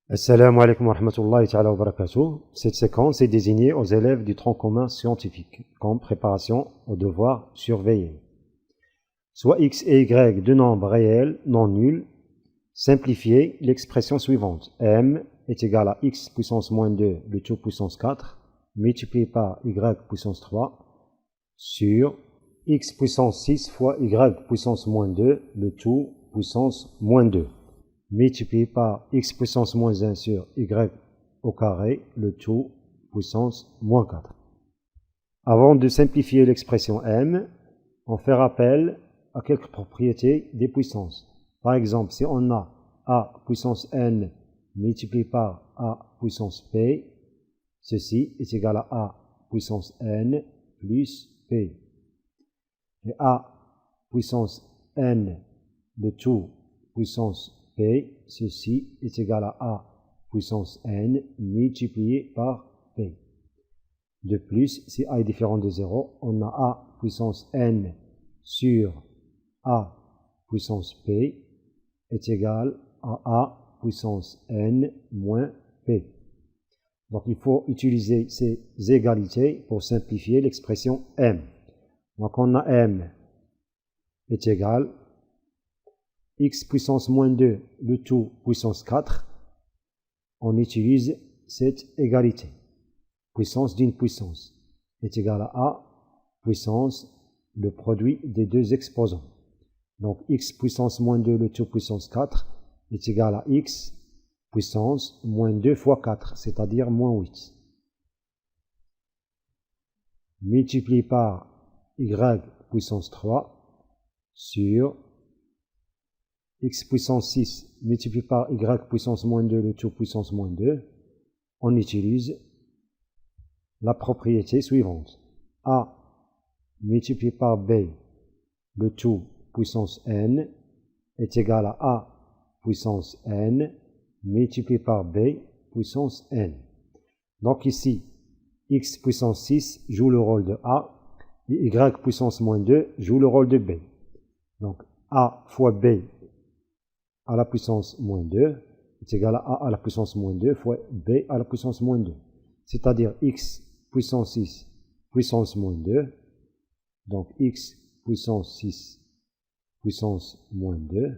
Assalamu alaikum wa rahmatullahi ta'ala wa barakatuh. Cette séquence est désignée aux élèves du tronc commun scientifique comme préparation aux devoirs surveillés. Soit x et y deux nombres réels non nuls, simplifiez l'expression suivante. M est égal à x puissance moins 2 le tout puissance 4 multiplié par y puissance 3 sur x puissance 6 fois y puissance moins 2 le tout puissance moins 2. Multiplié par x puissance moins 1 sur y au carré, le tout puissance moins 4. Avant de simplifier l'expression m, on fait rappel à quelques propriétés des puissances. Par exemple, si on a a puissance n multiplié par a puissance p, ceci est égal à a puissance n plus p. Et a puissance n, le tout puissance p, ceci est égal à a puissance n multiplié par p. De plus, si a est différent de 0, on a a puissance n sur a puissance p est égal à a puissance n moins p. Donc il faut utiliser ces égalités pour simplifier l'expression m. Donc on a m est égal x puissance moins 2 le tout puissance 4, on utilise cette égalité. Puissance d'une puissance est égal à a puissance le produit des deux exposants. Donc x puissance moins 2 le tout puissance 4 est égal à x puissance moins 2 fois 4, c'est-à-dire moins 8. Multiplié par y puissance 3 sur x puissance 6 multiplié par y puissance moins 2 le tout puissance moins 2, on utilise la propriété suivante. A multiplié par b le tout puissance n est égal à a puissance n multiplié par b puissance n. Donc ici, x puissance 6 joue le rôle de a et y puissance moins 2 joue le rôle de b. Donc a fois b à la puissance moins 2 est égal à a à la puissance moins 2 fois b à la puissance moins 2. C'est-à-dire x puissance 6 puissance moins 2. Donc x puissance 6 puissance moins 2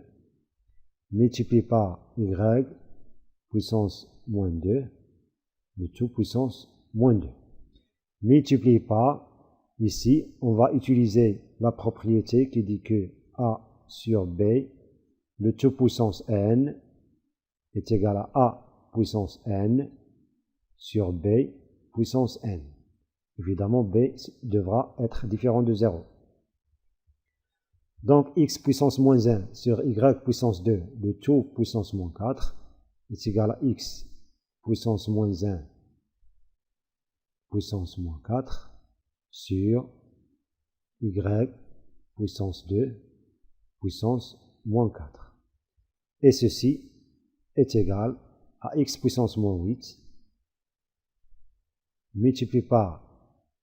multiplié par y puissance moins 2 le tout puissance moins 2. Multiplié par, ici, on va utiliser la propriété qui dit que a sur b le tout puissance n est égal à a puissance n sur b puissance n. Évidemment, b devra être différent de 0. Donc, x puissance moins 1 sur y puissance 2, le tout puissance moins 4, est égal à x puissance moins 1 puissance moins 4 sur y puissance 2 puissance moins 4. Et ceci est égal à x puissance moins 8 multiplié par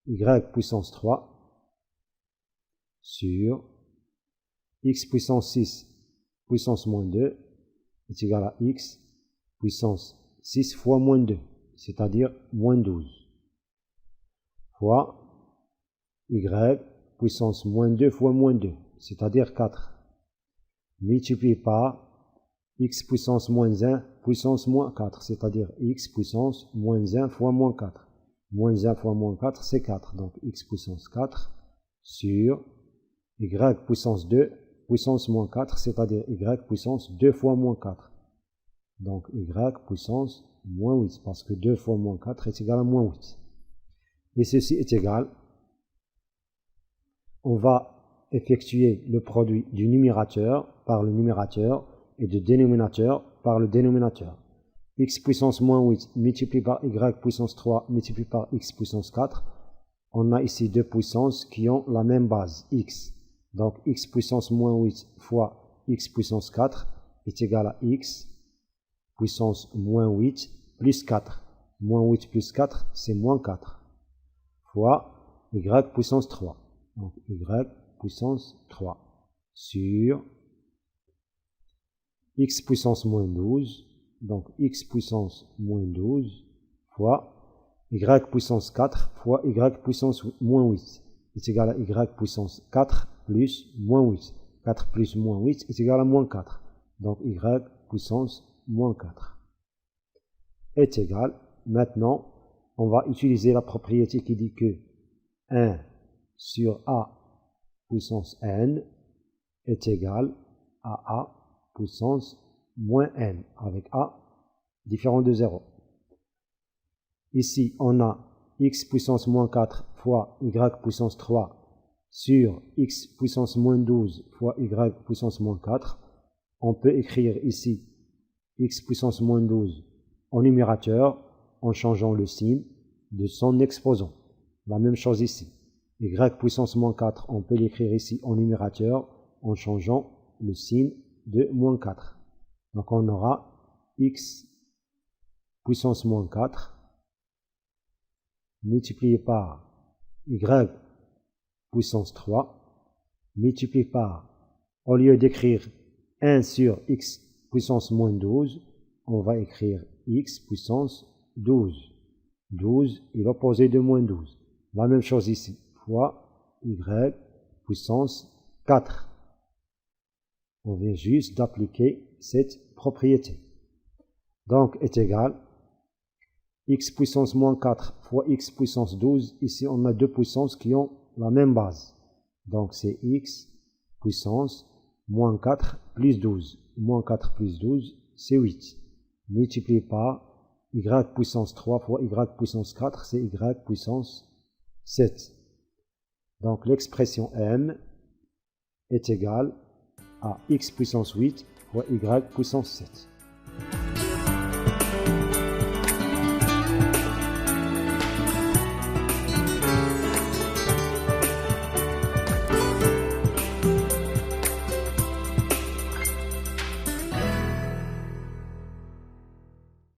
y puissance 3 sur x puissance 6 puissance moins 2 est égal à x puissance 6 fois moins 2, c'est-à-dire moins 12, fois y puissance moins 2 fois moins 2, c'est-à-dire 4, multiplié par x puissance moins 1 puissance moins 4, c'est-à-dire x puissance moins 1 fois moins 4. Moins 1 fois moins 4, c'est 4. Donc x puissance 4 sur y puissance 2 puissance moins 4, c'est-à-dire y puissance 2 fois moins 4. Donc y puissance moins 8, parce que 2 fois moins 4 est égal à moins 8. Et ceci est égal, on va effectuer le produit du numérateur par le numérateur et du dénominateur par le dénominateur. X puissance moins 8 multiplié par y puissance 3 multiplié par x puissance 4. On a ici deux puissances qui ont la même base, x. Donc x puissance moins 8 fois x puissance 4 est égal à x puissance moins 8 plus 4. Moins 8 plus 4, c'est moins 4. Fois y puissance 3. Donc y puissance 3 sur x puissance moins 12 Donc x puissance moins 12 fois y puissance 4 fois y puissance moins 8 est égal à y puissance 4 plus moins 8. 4 plus moins 8 est égal à moins 4. Donc y puissance moins 4 est égal. Maintenant, on va utiliser la propriété qui dit que 1 sur a puissance n est égal à a puissance moins n, avec a différent de 0. Ici, on a x puissance moins 4 fois y puissance 3 sur x puissance moins 12 fois y puissance moins 4. On peut écrire ici x puissance moins 12 en numérateur en changeant le signe de son exposant. La même chose ici. Y puissance moins 4, on peut l'écrire ici en numérateur en changeant le signe de moins 4. Donc on aura x puissance moins 4 multiplié par y puissance 3 multiplié par, au lieu d'écrire 1 sur x puissance moins 12, on va écrire x puissance 12. 12 est l'opposé de moins 12. La même chose ici, fois y puissance 4. On vient juste d'appliquer cette propriété. Donc est égal x puissance moins 4 fois x puissance 12. Ici, on a deux puissances qui ont la même base. Donc c'est x puissance moins 4 plus 12. Moins 4 plus 12, c'est 8. Multiplié par y puissance 3 fois y puissance 4, c'est y puissance 7. Donc l'expression m est égale à x puissance 8 fois y puissance 7.